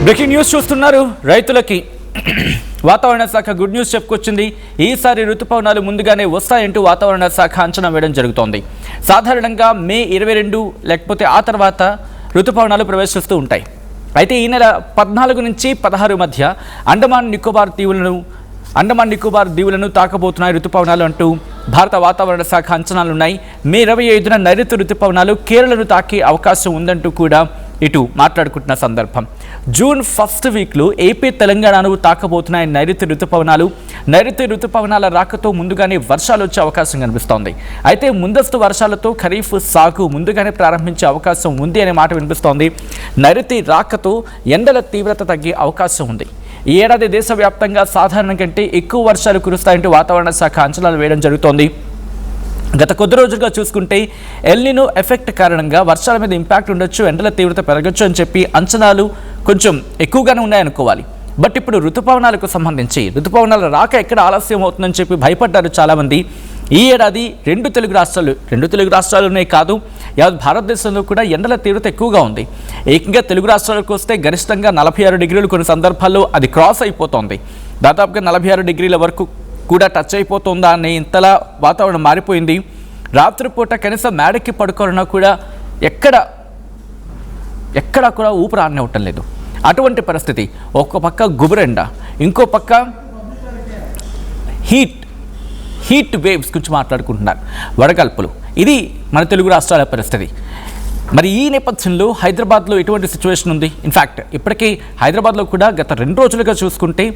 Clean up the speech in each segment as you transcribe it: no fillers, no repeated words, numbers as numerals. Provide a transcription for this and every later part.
Breaking news చూస్తున్నారు. రైతులకి వాతావరణ శాఖ గుడ్ న్యూస్ చెప్పుకొచ్చింది. ఈసారి ఋతుపవనాలు ముందుగానే వస్తాయంటూ వాతావరణ శాఖ అంచనా వేయడం జరుగుతోంది. సాధారణంగా మే 22 లేకపోతే ఆ తర్వాత ఋతుపవనాలు ప్రవేశిస్తూ ఉంటాయి. అయితే ఈ నెల 14 నుంచి 16 మధ్య అండమాన్ నికోబార్ దీవులను తాకబోతున్నాయి ఋతుపవనాలు అంటూ భారత వాతావరణ శాఖ అంచనాలున్నాయి. మే 25న నైరుతి ఋతుపవనాలు కేరళను తాకే అవకాశం ఉందంటూ కూడా ఇటు మాట్లాడుకుంటున్న సందర్భం. జూన్ ఫస్ట్ వీక్లో ఏపీ తెలంగాణను తాకబోతున్నాయి నైరుతి ఋతుపవనాలు. నైరుతి ఋతుపవనాల రాకతో ముందుగానే వర్షాలు వచ్చే అవకాశం కనిపిస్తోంది. అయితే ముందస్తు వర్షాలతో ఖరీఫ్ సాగు ముందుగానే ప్రారంభించే అవకాశం ఉంది అనే మాట వినిపిస్తోంది. నైరుతి రాకతో ఎండల తీవ్రత తగ్గే అవకాశం ఉంది. ఈ ఏడాది దేశవ్యాప్తంగా సాధారణం కంటే ఎక్కువ వర్షాలు కురుస్తాయంటూ వాతావరణ శాఖ అంచనాలు వేయడం జరుగుతోంది. గత కొద్ది రోజులుగా చూసుకుంటే ఎల్నినో ఎఫెక్ట్ కారణంగా వర్షాల మీద ఇంపాక్ట్ ఉండొచ్చు, ఎండల తీవ్రత పెరగచ్చు అని చెప్పి అంచనాలు కొంచెం ఎక్కువగానే ఉన్నాయనుకోవాలి. బట్ ఇప్పుడు ఋతుపవనాలకు సంబంధించి ఋతుపవనాల రాక ఎక్కడ ఆలస్యం అవుతుందని చెప్పి భయపడ్డారు చాలామంది. ఈ ఏడాది రెండు తెలుగు రాష్ట్రాల్లోనే కాదు, యావత్ భారతదేశంలో కూడా ఎండల తీవ్రత ఎక్కువగా ఉంది. ఏకంగా తెలుగు రాష్ట్రాలకు వస్తే గరిష్టంగా 46 డిగ్రీలు కొన్ని సందర్భాల్లో అది క్రాస్ అయిపోతుంది. దాదాపుగా 46 డిగ్రీల వరకు కూడా టచ్ అయిపోతుందా అనే ఇంతలా వాతావరణం మారిపోయింది. రాత్రిపూట కనీసం మేడకి పడుకోవాలన్నా కూడా ఎక్కడా కూడా ఊపిరి ఆడనివ్వటం లేదు. అటువంటి పరిస్థితి. ఒక పక్క గుబురెండ, ఇంకో పక్క హీట్ వేవ్స్ గురించి మాట్లాడుకుంటున్నారు, వడగల్పులు. ఇది మన తెలుగు రాష్ట్రాల పరిస్థితి. మరి ఈ నేపథ్యంలో హైదరాబాద్లో ఎటువంటి సిచ్యువేషన్ ఉంది? ఇన్ఫ్యాక్ట్ ఇప్పటికీ హైదరాబాద్లో కూడా గత 2 రోజులుగా చూసుకుంటే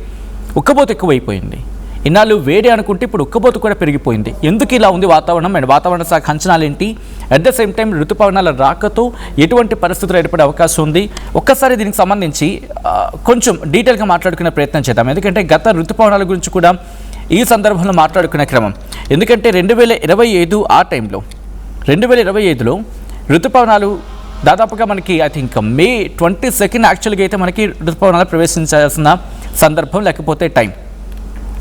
ఉక్కబోత ఎక్కువైపోయింది. ఇన్నాళ్ళు వేడి అనుకుంటే ఇప్పుడు ఉక్కబోతు కూడా పెరిగిపోయింది. ఎందుకు ఇలా ఉంది వాతావరణం అండ్ వాతావరణ శాఖ అంచనాలు ఏంటి? అట్ ద సేమ్ టైం ఋతుపవనాల రాకతో ఎటువంటి పరిస్థితులు ఏర్పడే అవకాశం ఉంది? ఒక్కసారి దీనికి సంబంధించి కొంచెం డీటెయిల్గా మాట్లాడుకునే ప్రయత్నం చేద్దాం. ఎందుకంటే గత ఋతుపవనాల గురించి కూడా ఈ సందర్భంలో మాట్లాడుకునే క్రమం. ఎందుకంటే 2025 ఆ టైంలో 2025లో ఋతుపవనాలు దాదాపుగా మనకి ఐ థింక్ మే 22 యాక్చువల్గా అయితే మనకి ఋతుపవనాలు ప్రవేశించాల్సిన సందర్భం, లేకపోతే టైం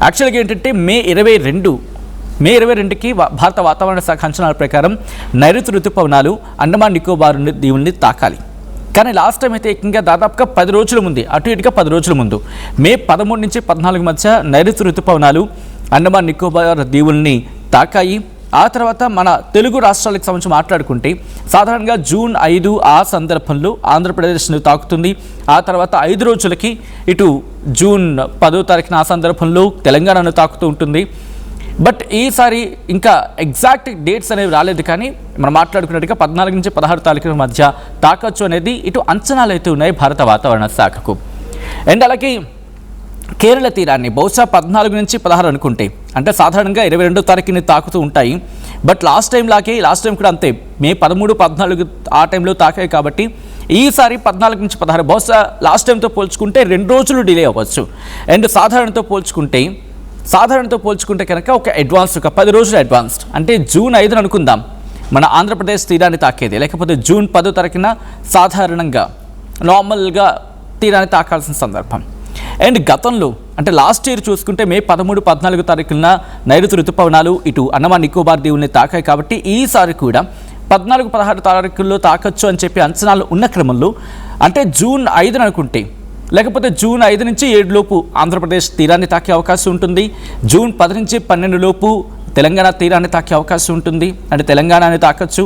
యాక్చువల్గా ఏంటంటే మే 22కి భారత వాతావరణ శాఖ అంచనాల ప్రకారం నైరుతి ఋతుపవనాలు అండమాన్ నికోబార్ దీవుల్ని తాకాలి. కానీ లాస్ట్ టైం అయితే ఏకంగా దాదాపుగా 10 రోజుల ముందు, అటు ఇటుగా 10 రోజుల ముందు మే 13 నుంచి 14 మధ్య నైరుతి ఋతుపవనాలు అండమాన్ నికోబార్ దీవుల్ని తాకాయి. ఆ తర్వాత మన తెలుగు రాష్ట్రాలకు సంబంధించి మాట్లాడుకుంటే సాధారణంగా జూన్ 5 ఆ సందర్భంలో ఆంధ్రప్రదేశ్ను తాకుతుంది. ఆ తర్వాత 5 రోజులకి ఇటు జూన్ 10వ తారీఖున ఆ సందర్భంలో తెలంగాణను తాకుతూ ఉంటుంది. బట్ ఈసారి ఇంకా ఎగ్జాక్ట్ డేట్స్ అనేవి రాలేదు. కానీ మనం మాట్లాడుకున్నట్టుగా 14 నుంచి 16 తారీఖుల మధ్య తాకచ్చు అనేది ఇటు అంచనాలు అయితే ఉన్నాయి భారత వాతావరణ శాఖకు. అండ్ అలాగే కేరళ తీరాన్ని బహుశా 14 నుంచి 16 అనుకుంటే, అంటే సాధారణంగా 22వ తారీఖుని తాకుతూ ఉంటాయి. బట్ లాస్ట్ టైం కూడా అంతే, మే 13, 14 ఆ టైంలో తాకాయి. కాబట్టి ఈసారి 14 నుంచి 16 బహుశా లాస్ట్ టైంతో పోల్చుకుంటే 2 రోజులు డిలే అవ్వచ్చు. అండ్ సాధారణతో పోల్చుకుంటే కనుక ఒక 10 రోజులు అడ్వాన్స్డ్, అంటే జూన్ 5 అనుకుందాం మన ఆంధ్రప్రదేశ్ తీరాన్ని తాకేది, లేకపోతే జూన్ 10వ తారీఖున సాధారణంగా నార్మల్గా తీరాన్ని తాకాల్సిన సందర్భం. అండ్ గతంలో అంటే లాస్ట్ ఇయర్ చూసుకుంటే మే 13, 14 తారీఖున నైరుతి ఋతుపవనాలు ఇటు అండమాన్ నికోబార్ దీవుల్ని తాకాయి. కాబట్టి ఈసారి కూడా 14, 16 తారీఖుల్లో తాకచ్చు అని చెప్పి అంచనాలు ఉన్న క్రమంలో, అంటే జూన్ 5 అనుకుంటే, లేకపోతే జూన్ 5 నుంచి 7 లోపు ఆంధ్రప్రదేశ్ తీరాన్ని తాకే అవకాశం ఉంటుంది. జూన్ 10 నుంచి 12 లోపు తెలంగాణ తీరాన్ని తాకే అవకాశం ఉంటుంది, అంటే తెలంగాణని తాకచ్చు.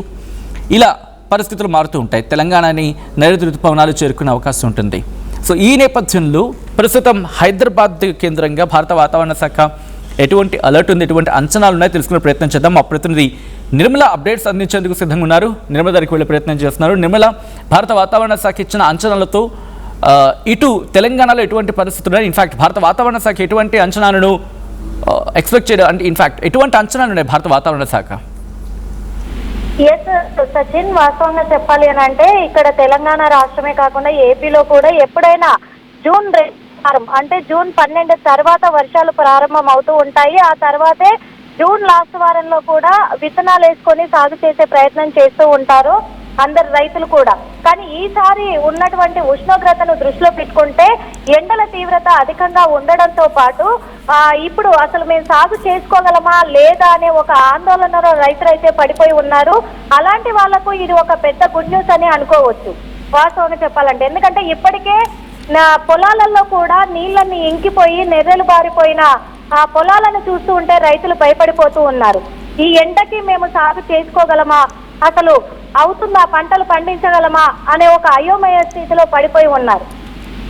ఇలా పరిస్థితులు మారుతూ ఉంటాయి. తెలంగాణని నైరుతి ఋతుపవనాలు చేరుకునే అవకాశం ఉంటుంది. సో ఈ నేపథ్యంలో ప్రస్తుతం హైదరాబాద్ కేంద్రంగా భారత వాతావరణ శాఖ ఎటువంటి అలర్ట్ ఉంది, ఎటువంటి అంచనాలు ఉన్నాయో తెలుసుకునే ప్రయత్నం చేద్దాం. మా ప్రతినిధి నిర్మల అప్డేట్స్ అందించేందుకు సిద్ధంగా ఉన్నారు. నిర్మల దగ్గరికి వెళ్ళే ప్రయత్నం చేస్తున్నారు. నిర్మల, భారత వాతావరణ శాఖ ఇచ్చిన అంచనాలతో ఇటు తెలంగాణలో ఎటువంటి పరిస్థితులు ఉన్నాయి? ఇన్ఫాక్ట్ భారత వాతావరణ శాఖ ఎటువంటి అంచనాలను ఎక్స్పెక్ట్ చేయడం, అంటే ఇన్ఫాక్ట్ ఎటువంటి అంచనాలు ఉన్నాయి భారత వాతావరణ శాఖ? ఎస్ సచిన్, వాస్తవంగా చెప్పాలి అని అంటే ఇక్కడ తెలంగాణ రాష్ట్రమే కాకుండా ఏపీలో కూడా ఎప్పుడైనా జూన్ అంటే జూన్ 12 తర్వాత వర్షాలు ప్రారంభం అవుతూ ఉంటాయి. ఆ తర్వాతే జూన్ లాస్ట్ వారంలో కూడా విత్తనాలు వేసుకొని సాగు చేసే ప్రయత్నం చేస్తూ ఉంటారు అందరు రైతులు కూడా. కానీ ఈసారి ఉన్నటువంటి ఉష్ణోగ్రతను దృష్టిలో పెట్టుకుంటే ఎండల తీవ్రత అధికంగా ఉండడంతో పాటు ఇప్పుడు అసలు మేము సాగు చేసుకోగలమా లేదా అనే ఒక ఆందోళనలో రైతులైతే పడిపోయి ఉన్నారు. అలాంటి వాళ్లకు ఇది ఒక పెద్ద గుడ్ న్యూస్ అని అనుకోవచ్చు వాస్తవంగా చెప్పాలంటే. ఎందుకంటే ఇప్పటికే పొలాలలో కూడా నీళ్ళని ఇంకిపోయి నెర్రెలు బారిపోయిన ఆ పొలాలను చూస్తూ ఉంటే రైతులు భయపడిపోతూ ఉన్నారు. ఈ ఎండకి మేము సాగు చేసుకోగలమా, అసలు అవుతుందా, పంటలు పండించగలమా అనే ఒక అయోమయ స్థితిలో పడిపోయి ఉన్నారు.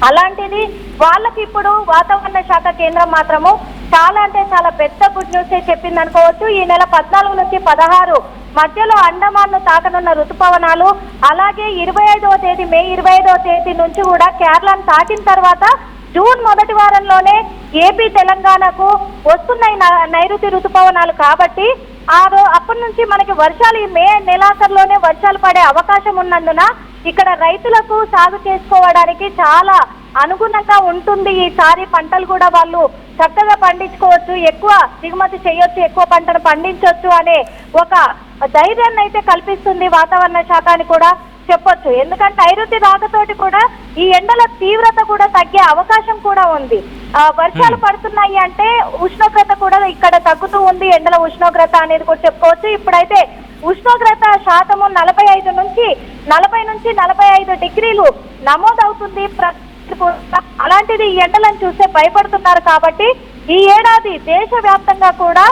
అలాంటిది వాళ్ళకి ఇప్పుడు వాతావరణ శాఖ కేంద్రం మాత్రము చాలా అంటే చాలా పెద్ద గుడ్ న్యూస్ చెప్పింది అనుకోవచ్చు. ఈ నెల 14 నుంచి 16 మధ్యలో అండమాన్ ను తాకనున్న ఋతుపవనాలు, అలాగే 25వ తేదీ మే 25వ తేదీ నుంచి కూడా కేరళను తాకిన తర్వాత జూన్ మొదటి వారంలోనే ఏపీ తెలంగాణకు వస్తున్నాయి నైరుతి ఋతుపవనాలు. కాబట్టి అప్పటి నుంచి మనకి వర్షాలు ఈ మే నెలాఖరులోనే వర్షాలు పడే అవకాశం ఉన్నందున ఇక్కడ రైతులకు సాగు చేసుకోవడానికి చాలా అనుగుణంగా ఉంటుంది. ఈసారి పంటలు కూడా వాళ్ళు చక్కగా పండించుకోవచ్చు, ఎక్కువ దిగుమతి చేయొచ్చు, ఎక్కువ పంటను పండించవచ్చు అనే ఒక ధైర్యాన్ని అయితే కల్పిస్తుంది వాతావరణ శాఖ అని కూడా చెప్పొచ్చు. ఎందుకంటే నైరుతి రాకతోటి కూడా ఈ ఎండల తీవ్రత కూడా తగ్గే అవకాశం కూడా ఉంది. వర్షాలు పడుతున్నాయి అంటే ఉష్ణోగ్రత కూడా ఇక్కడ తగ్గుతూ ఉంది, ఎండల ఉష్ణోగ్రత అనేది కూడా చెప్పుకోవచ్చు. ఇప్పుడైతే ఉష్ణోగ్రత శాతము 40 నుంచి 45 డిగ్రీలు నమోదవుతుంది. అలాంటిది ఈ ఎండలను చూస్తే భయపడుతున్నారు. కాబట్టి ఈ ఏడాది దేశవ్యాప్తంగా కూడా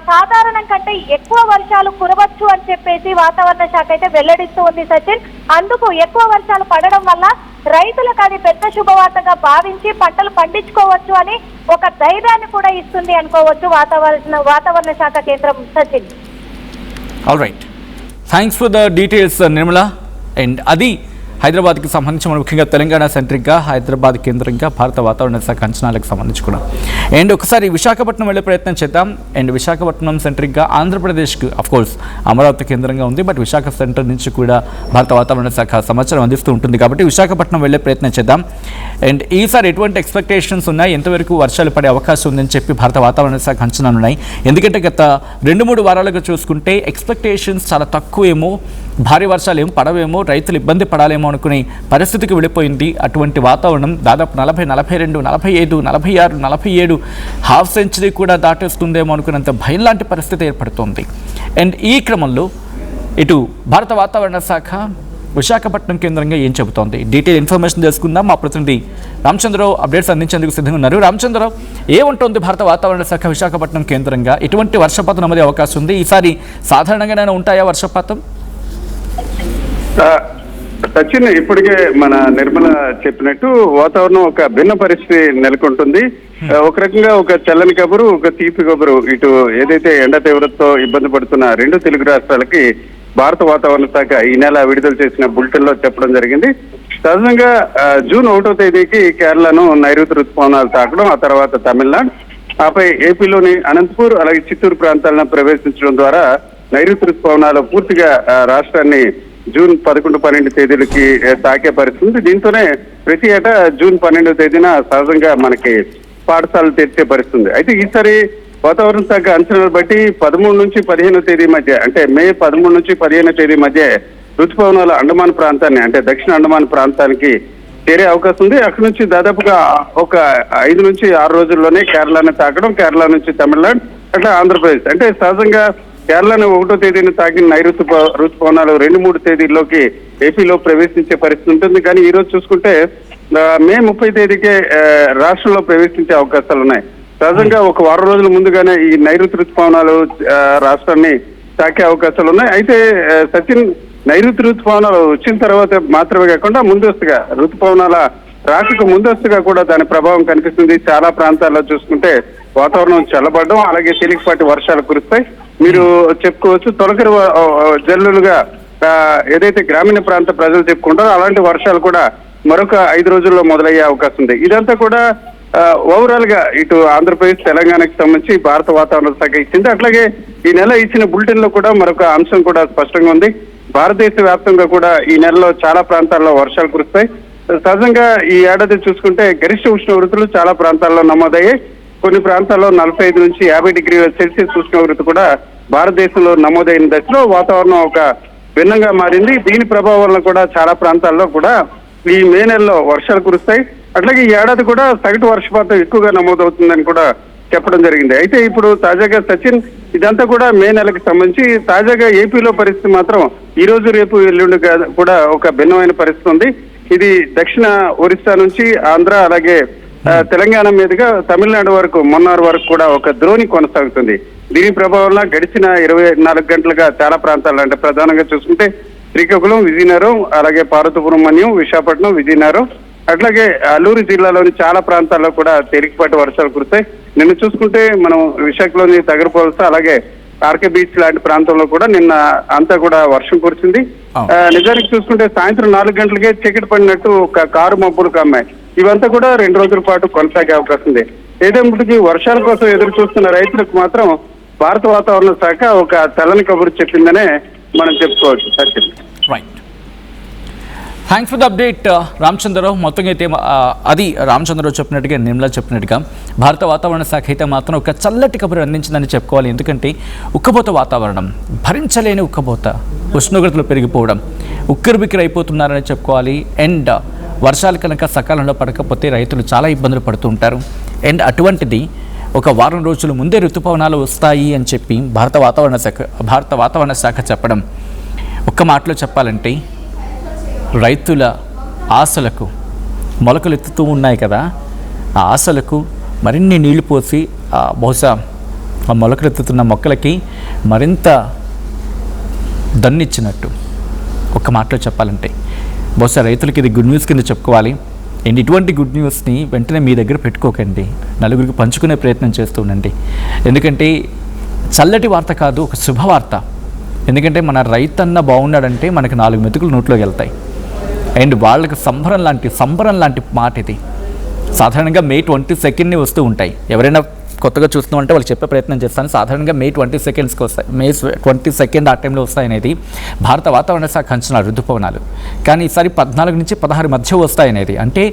సాధారణం కంటే ఎక్కువ వర్షాలు కురవచ్చు అని చెప్పేసి వాతావరణ శాఖ అయితే వెల్లడిస్తూ ఉంది సచిన్. అందుకు ఎక్కువ వర్షాలు పడడం వల్ల రైతులకు అది పెద్ద శుభవార్తగా భావించి పంటలు పండించుకోవచ్చు అని ఒక ధైర్యాన్ని కూడా ఇస్తుంది అనుకోవచ్చు వాతావరణ శాఖ కేంద్రం Sachin. All right, thanks for the details Nirmala. And అది హైదరాబాద్కి సంబంధించి మనం ముఖ్యంగా తెలంగాణ సెంట్రిక్గా హైదరాబాద్ కేంద్రంగా భారత వాతావరణ శాఖ అంచనాలకు సంబంధించి కూడా. అండ్ ఒకసారి విశాఖపట్నం వెళ్ళే ప్రయత్నం చేద్దాం. అండ్ విశాఖపట్నం సెంట్రిక్గా ఆంధ్రప్రదేశ్కి అఫ్కోర్స్ అమరావతి కేంద్రంగా ఉంది, బట్ విశాఖ సెంటర్ నుంచి కూడా భారత వాతావరణ శాఖ సమాచారం అందిస్తూ ఉంటుంది. కాబట్టి విశాఖపట్నం వెళ్ళే ప్రయత్నం చేద్దాం. అండ్ ఈసారి ఎటువంటి ఎక్స్పెక్టేషన్స్ ఉన్నాయి, ఎంతవరకు వర్షాలు పడే అవకాశం ఉందని చెప్పి భారత వాతావరణ శాఖ అంచనాలు ఉన్నాయి? ఎందుకంటే గత 2-3 వారాలుగా చూసుకుంటే ఎక్స్పెక్టేషన్స్ చాలా తక్కువేమో, భారీ వర్షాలు ఏమో పడవేమో, రైతులు ఇబ్బంది పడాలేమో అనుకునే పరిస్థితికి వెళ్ళిపోయింది. అటువంటి వాతావరణం దాదాపు 40, 42, 45, 46, 47 హాఫ్ సెంచరీ కూడా దాటేస్తుందేమో అనుకున్నంత భయం లాంటి పరిస్థితి ఏర్పడుతుంది. అండ్ ఈ క్రమంలో ఇటు భారత వాతావరణ శాఖ విశాఖపట్నం కేంద్రంగా ఏం చెబుతోంది, డీటెయిల్ ఇన్ఫర్మేషన్ తెలుసుకుందాం. మా ప్రతినిధి రామచంద్రరావు అప్డేట్స్ అందించేందుకు సిద్ధంగా ఉన్నారు. రామచంద్రరావు, ఏముంటుంది భారత వాతావరణ శాఖ విశాఖపట్నం కేంద్రంగా? ఎటువంటి వర్షపాతం నమోదే అవకాశం ఉంది? ఈసారి సాధారణంగానే ఉంటాయా వర్షపాతం? సచిన్, ఇప్పటికే మన నిర్మల చెప్పినట్టు వాతావరణం ఒక భిన్న పరిస్థితి నెలకొంటుంది. ఒక రకంగా ఒక చల్లని కబురు, ఒక తీపి కబురు. ఇటు ఏదైతే ఎండ తీవ్రతతో ఇబ్బంది పడుతున్న 2 తెలుగు రాష్ట్రాలకి భారత వాతావరణ శాఖ ఈ నెల విడుదల చేసిన బులెటిన్ లో చెప్పడం జరిగింది. సహజంగా జూన్ 1వ తేదీకి కేరళను నైరుతి ఋతుపవనాలు తాకడం, ఆ తర్వాత తమిళనాడు, ఆపై ఏపీలోని అనంతపూర్ అలాగే చిత్తూరు ప్రాంతాలను ప్రవేశించడం ద్వారా నైరుతి ఋతుపవనాలు పూర్తిగా రాష్ట్రాన్ని జూన్ 11, 12 తేదీలకి తాకే పరిస్థితి. దీంతోనే ప్రతి ఏటా జూన్ 12వ తేదీన సహజంగా మనకి పాఠశాలలు తెరిచే పరిస్థితి. అయితే ఈసారి వాతావరణ శాఖ అంచనాలు బట్టి 13 నుంచి 15వ తేదీ మధ్య, అంటే మే 13 నుంచి 15వ తేదీ మధ్య ఋతుపవనాలు అండమాన్ ప్రాంతాన్ని, అంటే దక్షిణ అండమాన్ ప్రాంతానికి చేరే అవకాశం ఉంది. అక్కడి నుంచి దాదాపుగా ఒక 5 నుంచి 6 రోజుల్లోనే కేరళని తాకడం, కేరళ నుంచి తమిళనాడు, అట్లా ఆంధ్రప్రదేశ్. అంటే సహజంగా కేరళను 1వ తేదీని తాకిన నైరుతి ఋతుపవనాలు 2-3 తేదీల్లోకి ఏపీలో ప్రవేశించే పరిస్థితి ఉంటుంది. కానీ ఈ రోజు చూసుకుంటే మే 30 తేదీకే రాష్ట్రంలో ప్రవేశించే అవకాశాలు ఉన్నాయి. సహజంగా ఒక వారం రోజుల ముందుగానే ఈ నైరుతి ఋతుపవనాలు రాష్ట్రాన్ని తాకే అవకాశాలు ఉన్నాయి. అయితే సచిన్, నైరుతి ఋతుపవనాలు వచ్చిన తర్వాత మాత్రమే కాకుండా ముందస్తుగా ఋతుపవనాల రాకకు ముందస్తుగా కూడా దాని ప్రభావం కనిపిస్తుంది. చాలా ప్రాంతాల్లో చూసుకుంటే వాతావరణం చల్లబడడం, అలాగే తేలికపాటి వర్షాలు కురుస్తాయి. మీరు చెప్పుకోవచ్చు తొలకరి జల్లులుగా ఏదైతే గ్రామీణ ప్రాంత ప్రజలు చెప్పుకుంటారో అలాంటి వర్షాలు కూడా మరొక 5 రోజుల్లో మొదలయ్యే అవకాశం ఉంది. ఇదంతా కూడా ఓవరాల్ గా ఇటు ఆంధ్రప్రదేశ్, తెలంగాణకి సంబంధించి భారత వాతావరణ శాఖ ఇచ్చింది. అట్లాగే ఈ నెల ఇచ్చిన బులెటిన్ లో కూడా మరొక అంశం కూడా స్పష్టంగా ఉంది. భారతదేశ వ్యాప్తంగా కూడా ఈ నెలలో చాలా ప్రాంతాల్లో వర్షాలు కురుస్తాయి. సహజంగా ఈ ఏడాది చూసుకుంటే గరిష్ట ఉష్ణోగ్రతలు చాలా ప్రాంతాల్లో నమోదయ్యాయి. కొన్ని ప్రాంతాల్లో 45 నుంచి 50 డిగ్రీల సెల్సియస్ ఉష్ణోగ్రత కూడా భారతదేశంలో నమోదైన దశలో వాతావరణం ఒక భిన్నంగా మారింది. దీని ప్రభావం వల్ల కూడా చాలా ప్రాంతాల్లో కూడా ఈ మే నెలలో వర్షాలు కురుస్తాయి. అట్లాగే ఈ ఏడాది కూడా సగటు వర్షపాతం ఎక్కువగా నమోదవుతుందని కూడా చెప్పడం జరిగింది. అయితే ఇప్పుడు తాజాగా సచిన్, ఇదంతా కూడా మే నెలకు సంబంధించి తాజాగా ఏపీలో పరిస్థితి మాత్రం ఈ రోజు రేపు ఎల్లుండి కూడా ఒక భిన్నమైన పరిస్థితి ఉంది. ఇది దక్షిణ ఒరిస్సా నుంచి ఆంధ్ర అలాగే తెలంగాణ మీదుగా తమిళనాడు వరకు మొన్నార్ వరకు కూడా ఒక ద్రోణి కొనసాగుతుంది. దీని ప్రభావంలో గడిచిన 24 గంటలుగా చాలా ప్రాంతాలు, అంటే ప్రధానంగా చూసుకుంటే శ్రీకాకుళం, విజయనగరం, అలాగే పార్వతీపురం మన్యం, విశాఖపట్నం, విజయనగరం, అట్లాగే అల్లూరు జిల్లాలోని చాలా ప్రాంతాల్లో కూడా తేలికపాటి వర్షాలు కురుస్తాయి. నిన్న చూసుకుంటే మనం విశాఖలోని తగరపోల్స అలాగే ఆర్కే బీచ్ లాంటి ప్రాంతంలో కూడా నిన్న అంతా కూడా వర్షం కురిసింది. నిజానికి చూసుకుంటే సాయంత్రం 4 గంటలకే చీకటి పడినట్టు ఒక కారు మబ్బులు కమ్మాయి. ఇవంతా కూడా 2 రోజుల పాటు కొనసాగే అవకాశం ఉంది. ఏదేమిటికి వర్షాల కోసం ఎదురు చూస్తున్న రైతులకు మాత్రం భారత వాతావరణ శాఖ ఒక తెల్లని కబురు చెప్పిందనే మనం చెప్పుకోవచ్చు. Satyam. Right, thanks for the update Ramachandra Rao. మొత్తంగా అయితే అది రామచంద్రరావు చెప్పినట్టుగా, నిర్మలా చెప్పినట్టుగా భారత వాతావరణ శాఖ అయితే మాత్రం ఒక చల్లటి కబురు అందించిందని చెప్పుకోవాలి. ఎందుకంటే ఉక్కబోత వాతావరణం, భరించలేని ఉక్కబోత, ఉష్ణోగ్రతలు పెరిగిపోవడం, ఉక్కిరిబిక్కిరి అయిపోతున్నారని చెప్పుకోవాలి. అండ్ వర్షాలు కనుక సకాలంలో పడకపోతే రైతులు చాలా ఇబ్బందులు పడుతూ ఉంటారు. అండ్ అటువంటిది ఒక వారం రోజుల ముందే ఋతుపవనాలు వస్తాయి అని చెప్పి భారత వాతావరణ శాఖ చెప్పడం, ఒక్క మాటలో చెప్పాలంటే రైతుల ఆశలకు మొలకలు ఎత్తుతూ ఉన్నాయి కదా, ఆ ఆశలకు మరిన్ని నీళ్లు పోసి బహుశా ఆ మొలకలు ఎత్తుతున్న మొక్కలకి మరింత దన్నిచ్చినట్టు ఒక్క మాటలో చెప్పాలంటే బహుశా రైతులకి ఇది గుడ్ న్యూస్ కింద చెప్పుకోవాలి. అండ్ ఇటువంటి గుడ్ న్యూస్ని వెంటనే మీ దగ్గర పెట్టుకోకండి, నలుగురికి పంచుకునే ప్రయత్నం చేస్తూ ఉండండి. ఎందుకంటే చల్లటి వార్త కాదు, ఒక శుభవార్త. ఎందుకంటే మన రైతన్న బాగున్నాడంటే మనకి 4 మెతుకులు నోట్లోకి వెళ్తాయి. అండ్ వాళ్ళకి సంబరం లాంటి మాట ఇది. సాధారణంగా May 22 వస్తూ ఉంటాయి. ఎవరైనా కొత్తగా చూస్తున్నామంటే వాళ్ళు చెప్పే ప్రయత్నం చేస్తాను. సాధారణంగా May 22కి వస్తాయి, May 22 ఆ టైంలో వస్తాయనేది భారత వాతావరణ శాఖ అంచనా ఋతుపవనాలు. కానీ ఈసారి 14 నుంచి 16 మధ్య వస్తాయనేది, అంటే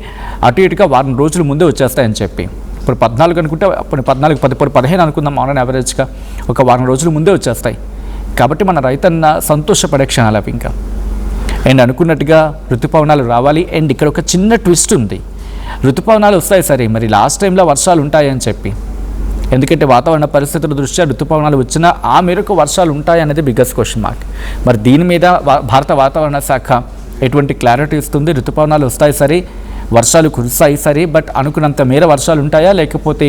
అటు ఇటుగా వారం రోజుల ముందే వచ్చేస్తాయని చెప్పి. ఇప్పుడు 14 అనుకుంటే అప్పుడు 14, 10, 15 అనుకుందాం ఆన్ యావరేజ్గా, ఒక వారం రోజుల ముందే వచ్చేస్తాయి. కాబట్టి మన రైతన్న సంతోషపడే క్షణాలు అవి ఇంకా. అండ్ అనుకున్నట్టుగా ఋతుపవనాలు రావాలి. అండ్ ఇక్కడ ఒక చిన్న ట్విస్ట్ ఉంది. ఋతుపవనాలు వస్తాయి సరే, మరి లాస్ట్ టైంలో వర్షాలు ఉంటాయని చెప్పి, ఎందుకంటే వాతావరణ పరిస్థితుల దృష్ట్యా ఋతుపవనాలు వచ్చినా ఆ మేరకు వర్షాలు ఉంటాయనేది బిగ్గెస్ట్ క్వశ్చన్ మార్క్. మరి దీని మీద భారత వాతావరణ శాఖ ఎటువంటి క్లారిటీ ఇస్తుంది? ఋతుపవనాలు వస్తాయి సరే, వర్షాలు కురుస్తాయి సరే, బట్ అనుకున్నంత మేర వర్షాలు ఉంటాయా, లేకపోతే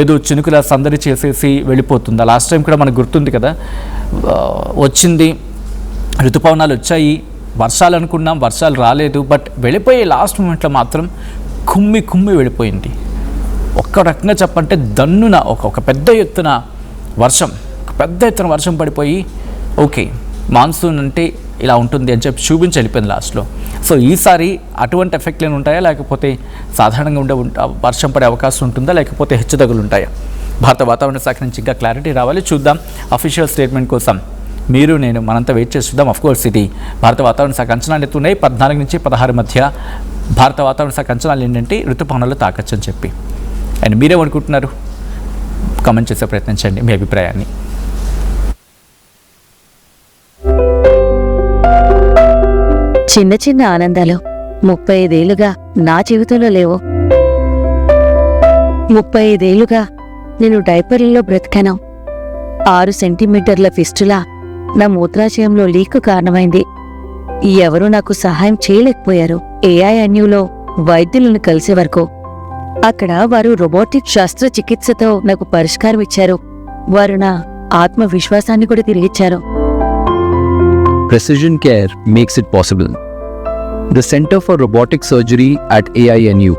ఏదో చినుకుల సందడి చేసేసి వెళ్ళిపోతుందా? లాస్ట్ టైం కూడా మనకు గుర్తుంది కదా, వచ్చింది ఋతుపవనాలు వచ్చాయి, వర్షాలు అనుకున్నాం, వర్షాలు రాలేదు, బట్ వెళ్ళిపోయే లాస్ట్ మూమెంట్లో మాత్రం కుమ్మి వెళ్ళిపోయింది. ఒక్క రకంగా చెప్పంటే దన్నున ఒక పెద్ద ఎత్తున వర్షం పడిపోయి ఓకే మాన్సూన్ అంటే ఇలా ఉంటుంది అని చెప్పి చూపించి వెళ్ళిపోయింది లాస్ట్లో. సో ఈసారి అటువంటి ఎఫెక్ట్లు ఏమి ఉంటాయా, లేకపోతే సాధారణంగా వర్షం పడే అవకాశం ఉంటుందా, లేకపోతే హెచ్చుతగులు ఉంటాయా? భారత వాతావరణ శాఖ నుంచి ఇంకా క్లారిటీ రావాలి, చూద్దాం. అఫీషియల్ స్టేట్మెంట్ కోసం మీరు నేను మనంతా వెయిట్ చేసి చూద్దాం. అఫ్కోర్స్ ఇది భారత వాతావరణ శాఖ అంచనాలు ఎత్తున్నాయి. 14 నుంచి 16 మధ్య భారత వాతావరణ శాఖ అంచనాలు ఏంటంటే ఋతుపవనాలు తాకొచ్చు అని చెప్పి. అండ్ మీరేమనుకుంటున్నారు? కామెంట్ చేసే ప్రయత్నం చేయండి మీ అభిప్రాయాన్ని. చిన్న చిన్న ఆనందాలు 35 ఏళ్లుగా నా జీవితంలో లేవు. 35 ఏళ్లుగా నేను డైపర్లలో బ్రతికాను. 6 సెంటీమీటర్ల ఫిస్టులా నా మూత్రాశయంలో లీకు కారణమైంది. ఎవరూ నాకు సహాయం చేయలేకపోయారు. AINUలో వైద్యులను కలిసే వరకు. అక్కడ వారు రోబోటిక్ శస్త్రచికిత్సతో నాకు పరిష్కారం ఇచ్చారు. వారు నా ఆత్మవిశ్వాసాన్ని కూడా తిరిగిచ్చారు. Precision care makes it possible. The Center for Robotic Surgery at AINU